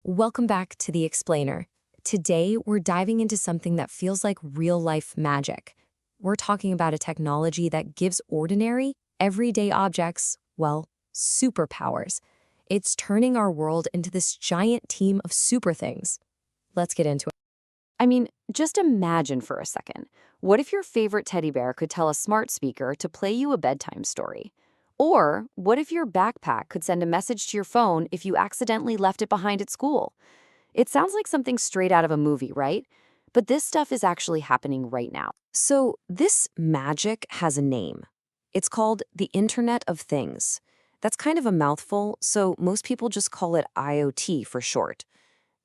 Welcome back to The Explainer. Today, we're diving into something that feels like real-life magic. We're talking about a technology that gives ordinary, everyday objects, well, superpowers. It's turning our world into this giant team of super things. Let's get into it. Just imagine for a second. What if your favorite teddy bear could tell a smart speaker to play you a bedtime story? Or what if your backpack could send a message to your phone if you accidentally left it behind at school? It sounds like something straight out of a movie, right? But this stuff is actually happening right now. So, this magic has a name. It's called the Internet of Things. That's kind of a mouthful, so most people just call it IoT for short.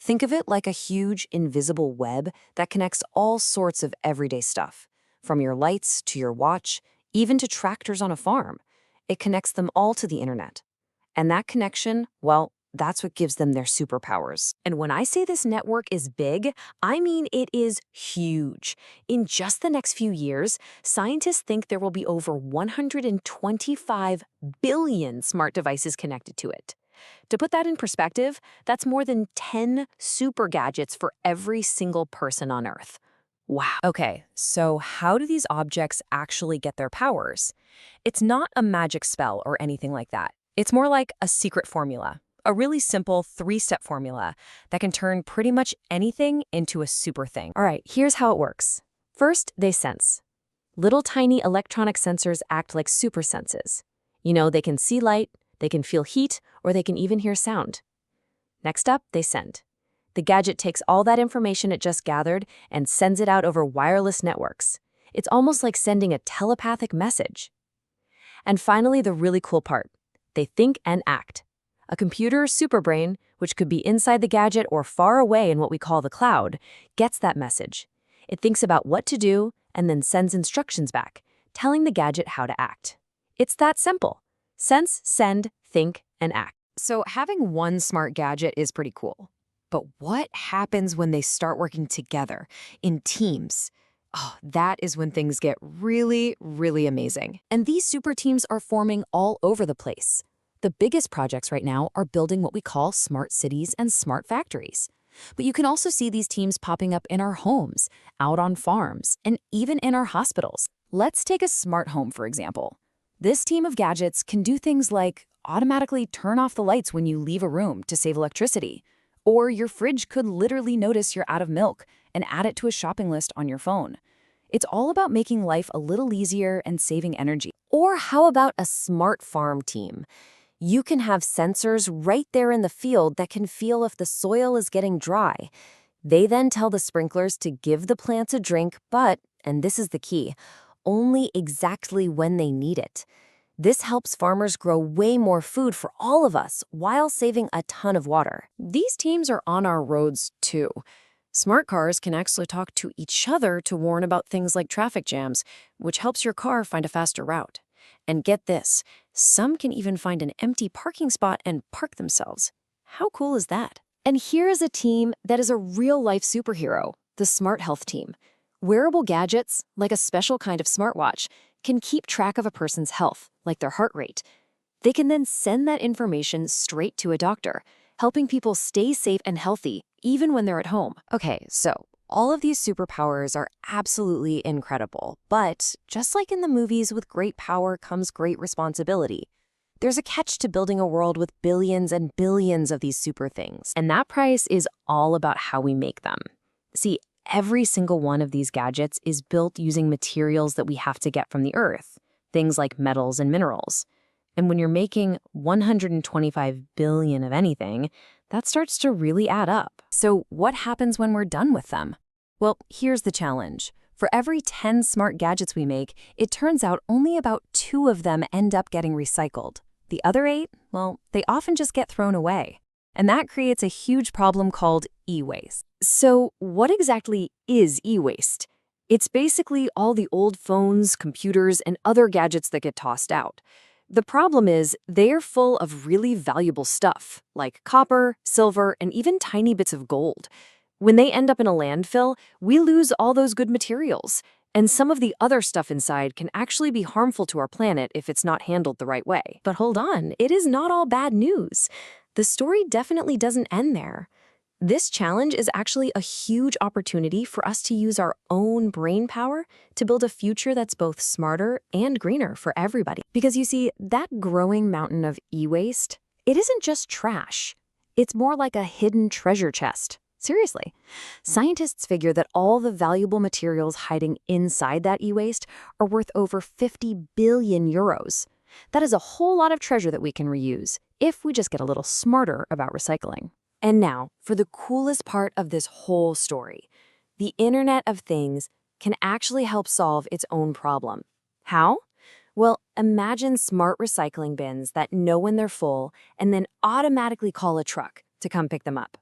Think of it like a huge, invisible web that connects all sorts of everyday stuff, from your lights to your watch, even to tractors on a farm. It connects them all to the internet. And that connection, well, that's what gives them their superpowers. And when I say this network is big, I mean it is huge. In just the next few years, scientists think there will be over 125 billion smart devices connected to it. To put that in perspective, that's more than 10 super gadgets for every single person on Earth. Wow. Okay, so how do these objects actually get their powers? It's not a magic spell or anything like that. It's more like a secret formula, a really simple three-step formula that can turn pretty much anything into a super thing. All right, here's how it works. First, they sense. Little tiny electronic sensors act like super senses. They can see light, they can feel heat, or they can even hear sound. Next up, they send. The gadget takes all that information it just gathered and sends it out over wireless networks. It's almost like sending a telepathic message. And finally, the really cool part. They think and act. A computer superbrain, which could be inside the gadget or far away in what we call the cloud, gets that message. It thinks about what to do and then sends instructions back, telling the gadget how to act. It's that simple. Sense, send, think, and act. So having one smart gadget is pretty cool. But what happens when they start working together, in teams? Oh, that is when things get really, really amazing. And these super teams are forming all over the place. The biggest projects right now are building what we call smart cities and smart factories. But you can also see these teams popping up in our homes, out on farms, and even in our hospitals. Let's take a smart home, for example. This team of gadgets can do things like automatically turn off the lights when you leave a room to save electricity. Or your fridge could literally notice you're out of milk and add it to a shopping list on your phone. It's all about making life a little easier and saving energy. Or how about a smart farm team? You can have sensors right there in the field that can feel if the soil is getting dry. They then tell the sprinklers to give the plants a drink, but, and this is the key, only exactly when they need it. This helps farmers grow way more food for all of us while saving a ton of water. These teams are on our roads too. Smart cars can actually talk to each other to warn about things like traffic jams, which helps your car find a faster route. And get this, some can even find an empty parking spot and park themselves. How cool is that? And here is a team that is a real-life superhero, the Smart Health team. Wearable gadgets, like a special kind of smartwatch, can keep track of a person's health, like their heart rate. They can then send that information straight to a doctor, helping people stay safe and healthy, even when they're at home. Okay, so all of these superpowers are absolutely incredible, but just like in the movies, with great power comes great responsibility. There's a catch to building a world with billions and billions of these super things, and that price is all about how we make them. See, every single one of these gadgets is built using materials that we have to get from the earth, things like metals and minerals. And when you're making 125 billion of anything, that starts to really add up. So what happens when we're done with them? Well, here's the challenge. For every 10 smart gadgets we make, it turns out only about 2 of them end up getting recycled. The other 8, well, they often just get thrown away. And that creates a huge problem called e-waste. So what exactly is e-waste? It's basically all the old phones, computers, and other gadgets that get tossed out. The problem is they are full of really valuable stuff, like copper, silver, and even tiny bits of gold. When they end up in a landfill, we lose all those good materials. And some of the other stuff inside can actually be harmful to our planet if it's not handled the right way. But hold on, it is not all bad news. The story definitely doesn't end there. This challenge is actually a huge opportunity for us to use our own brain power to build a future that's both smarter and greener for everybody. Because you see, that growing mountain of e-waste, it isn't just trash. It's more like a hidden treasure chest. Seriously. Scientists figure that all the valuable materials hiding inside that e-waste are worth over 50 billion euros. That is a whole lot of treasure that we can reuse if we just get a little smarter about recycling. And now, for the coolest part of this whole story. The Internet of Things can actually help solve its own problem. How? Well, imagine smart recycling bins that know when they're full and then automatically call a truck to come pick them up.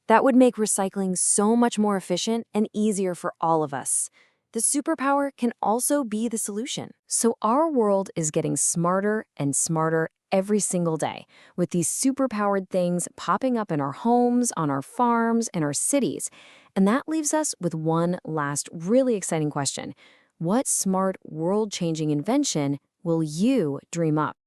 That would make recycling so much more efficient and easier for all of us. The superpower can also be the solution. So our world is getting smarter and smarter every single day, with these superpowered things popping up in our homes, on our farms, and our cities. And that leaves us with one last really exciting question. What smart, world-changing invention will you dream up?